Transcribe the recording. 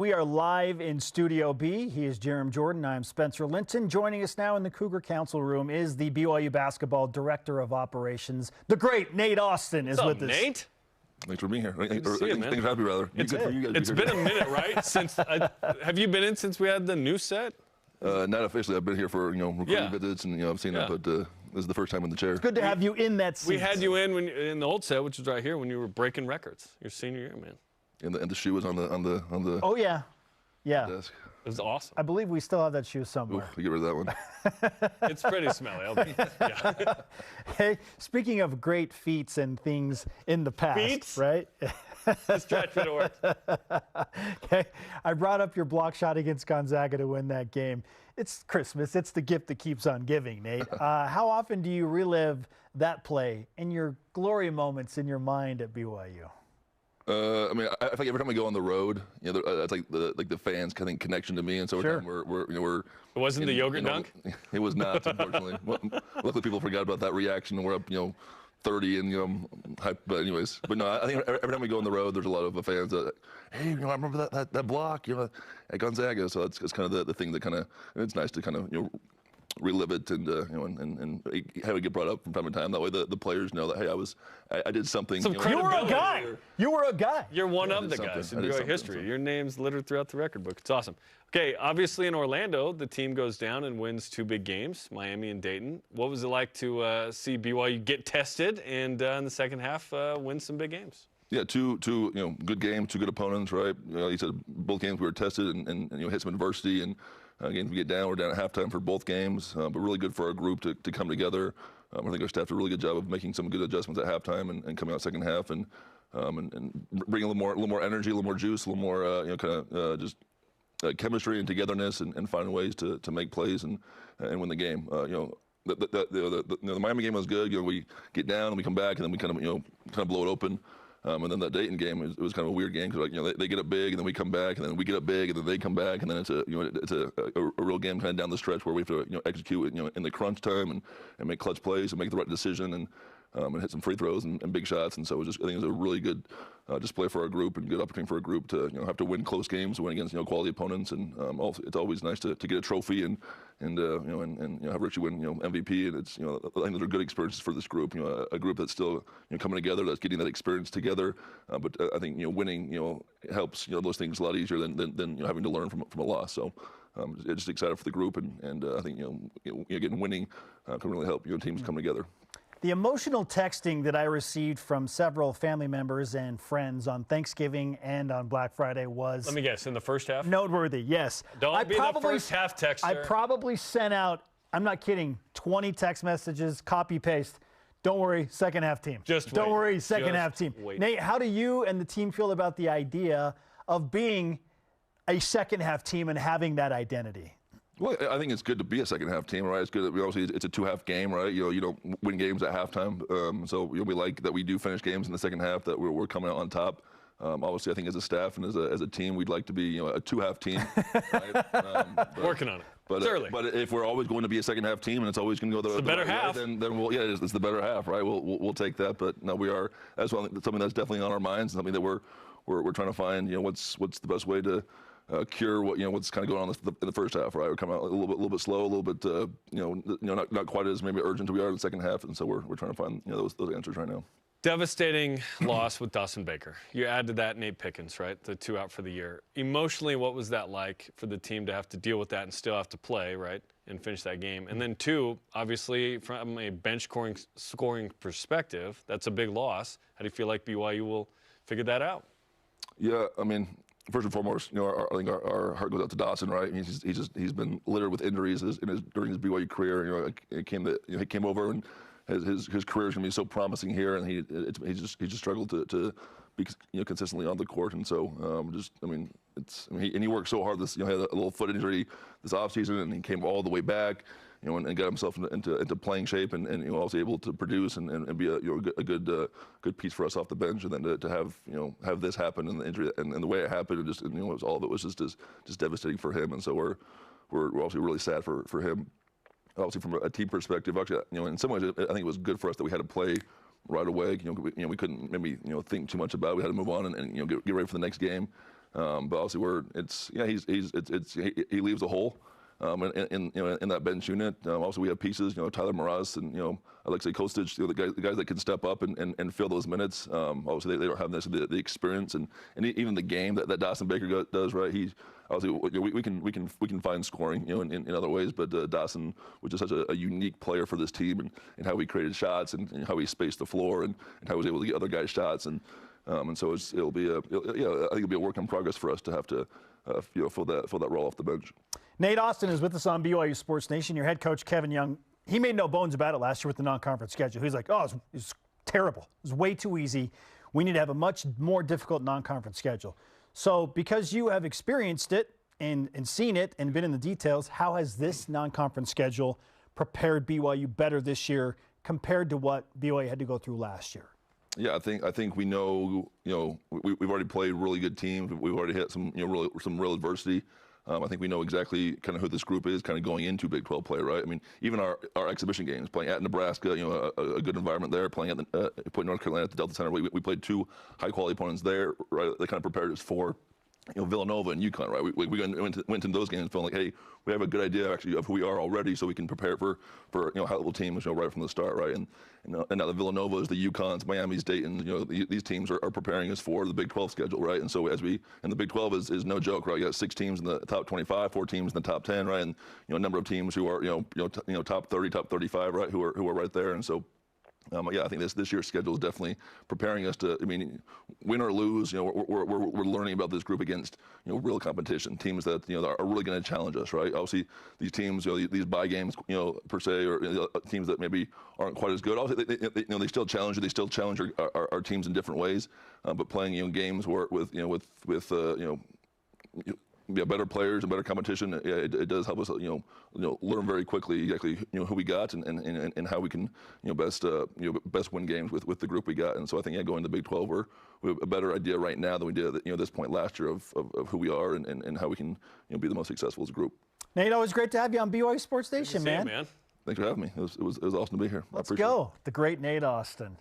We are live in Studio B. He is Jerem Jordan. I'm Spencer Linton. Joining us now in the Cougar Council Room is the BYU basketball director of operations, the great Nate Austin is with us. Nate? Thanks for being here. Good to see you, man. Thanks for having me, rather. It's been a minute, right? Since have you been in since we had the new set? Not officially. I've been here for recruiting visits, and I've seen that, but this is the first time in the chair. It's good to have you in that seat. We had you in the old set, which was right here, when you were breaking records your senior year, man. And the shoe was on the Oh yeah, desk. It was awesome. I believe we still have that shoe somewhere. Oof, get rid of that one. It's pretty smelly. Yeah. Hey, speaking of great feats and things in the past, Feats? right? Stretch for the word. Okay, I brought up your block shot against Gonzaga to win that game. It's Christmas. It's the gift that keeps on giving, Nate. How often do you relive that play and your glory moments in your mind at BYU? I mean, I think every time we go on the road, that's like the fans' kind of connection to me, and so every time we're It wasn't the yogurt dunk? It was not, unfortunately. Luckily, people forgot about that reaction, and we're up, 30 and hype. But anyways, no, I think every time we go on the road, there's a lot of fans that, hey, I remember that block, at Gonzaga. So it's kind of the thing that kind of, it's nice to kind of relive it and and have it get brought up from time to time. That way the players know that, hey, I did something. Some You were a guy. You were a guy. You're one of the guys in BYU history. Your name's littered throughout the record book. It's awesome. Okay, obviously in Orlando, the team goes down and wins two big games, Miami and Dayton. What was it like to see BYU get tested and in the second half win some big games? Yeah, two good games, two good opponents, right? You said both games we were tested and hit some adversity, and games we get down, we're down at halftime for both games, but really good for our group to come together. I think our staff did a really good job of making some good adjustments at halftime and coming out second half and bringing a little more energy, a little more juice, a little more just chemistry and togetherness and finding ways to make plays and win the game. The Miami game was good. We get down and we come back and then we kind of blow it open. And then that Dayton game, it was kind of a weird game because they get up big and then we come back and then we get up big and then they come back and then it's a real game kind of down the stretch where we have to execute in the crunch time and make clutch plays and make the right decision and hit some free throws and big shots. And so I think it was a really good display for our group and good opportunity for our group to have to win close games, win against quality opponents, and also it's always nice to get a trophy and have Richie win MVP, and it's I think those are good experiences for this group. A group that's still coming together, that's getting that experience together. But I think winning helps those things a lot easier than having to learn from a loss. So. Just excited for the group, and I think getting winning can really help teams come together. The emotional texting that I received from several family members and friends on Thanksgiving and on Black Friday was... Let me guess, in the first half? Noteworthy, yes. Don't be the first half texter. I probably sent out, I'm not kidding, 20 text messages, copy, paste. Don't worry, second half team. Don't worry, second half team. Nate, how do you and the team feel about the idea of being a second half team and having that identity? Well, I think it's good to be a second half team, right? It's good that obviously it's a 2-half game, right? You don't win games at halftime, so we like that we do finish games in the second half, that we're coming out on top. Obviously, I think as a staff and as a team, we'd like to be a 2-half team. Right? Working on it. But, but if we're always going to be a second half team and it's always going to go the better right half, way, then it's the better half, right? We'll take that. But no, we are. That's something that's definitely on our minds, something that we're trying to find. What's the best way to cure what's kind of going on in the first half, right? We're coming out a little bit slow, a little bit not quite as maybe urgent as we are in the second half, and so we're trying to find those answers right now. Devastating loss with Dawson Baker. You add to that Nate Pickens, right? The 2 out for the year. Emotionally, what was that like for the team to have to deal with that and still have to play, right, and finish that game? And then 2, obviously, from a bench scoring perspective, that's a big loss. How do you feel like BYU will figure that out? Yeah, I mean, first and foremost, I think our heart goes out to Dawson, right? He's been littered with injuries during his BYU career. He came over and his career is going to be so promising here, and he just struggled to be consistently on the court, and so he worked so hard. He had a little foot injury this offseason, and he came all the way back, and got himself into playing shape, and also able to produce and be a good piece for us off the bench, and then to have this happen and the injury and the way it happened, and all of it was just devastating for him, and so we're obviously really sad for him. Obviously, from a team perspective, actually, in some ways, I think it was good for us that we had to play right away. We couldn't maybe think too much about it. We had to move on and get ready for the next game. But obviously he leaves a hole. In that bench unit. Also, we have pieces, Tyler Mraz and, Alexei Kostic, the guys that can step up and fill those minutes. Obviously, they don't have the experience and even the game that Dawson Baker does, right? Obviously, we can find scoring, in other ways, but Dawson was just such a unique player for this team and how he created shots and how he spaced the floor and how he was able to get other guys shots and so it'll be I think it'll be a work in progress for us to have to fill that role off the bench. Nate Austin is with us on BYU Sports Nation. Your head coach, Kevin Young, he made no bones about it last year with the non-conference schedule. He's like, it's terrible. It's way too easy. We need to have a much more difficult non-conference schedule. So because you have experienced it and seen it and been in the details, how has this non-conference schedule prepared BYU better this year compared to what BYU had to go through last year? Yeah, I think we know, we've already played really good teams. We've already hit some real adversity. I think we know exactly kind of who this group is kind of going into Big 12 play, right? I mean, even our exhibition games, playing at Nebraska, a good environment there, playing at playing North Carolina at the Delta Center. We played two high-quality opponents there, right? They kind of prepared us for Villanova and UConn, right? We went into those games feeling like, hey, we have a good idea actually of who we are already, so we can prepare for high-level teams, right from the start, right? And now the Villanova, the UConns, Miami's, Dayton, these teams are preparing us for the Big 12 schedule, right? And so and the Big 12 is no joke, right? You got 6 teams in the top 25, 4 teams in the top 10, right? And a number of teams who are top 30, top 35, right? Who are right there, and so. I think this year's schedule is definitely preparing us to. I mean, win or lose, we're learning about this group against real competition, teams that are really going to challenge us, right? Obviously, these teams, these bye games, per se, or teams that maybe aren't quite as good. Obviously, they still challenge you. They still challenge our teams in different ways. But playing games where with better players and better competition, it does help us, learn very quickly exactly, who we got and how we can, best win games with the group we got. And so I think, going to the Big 12, we have a better idea right now than we did at, this point last year of who we are and how we can, be the most successful as a group. Nate, always great to have you on BYU Sports Nation, man. Man. Thanks for having me. It was awesome to be here. Let's go. The great Nate Austin.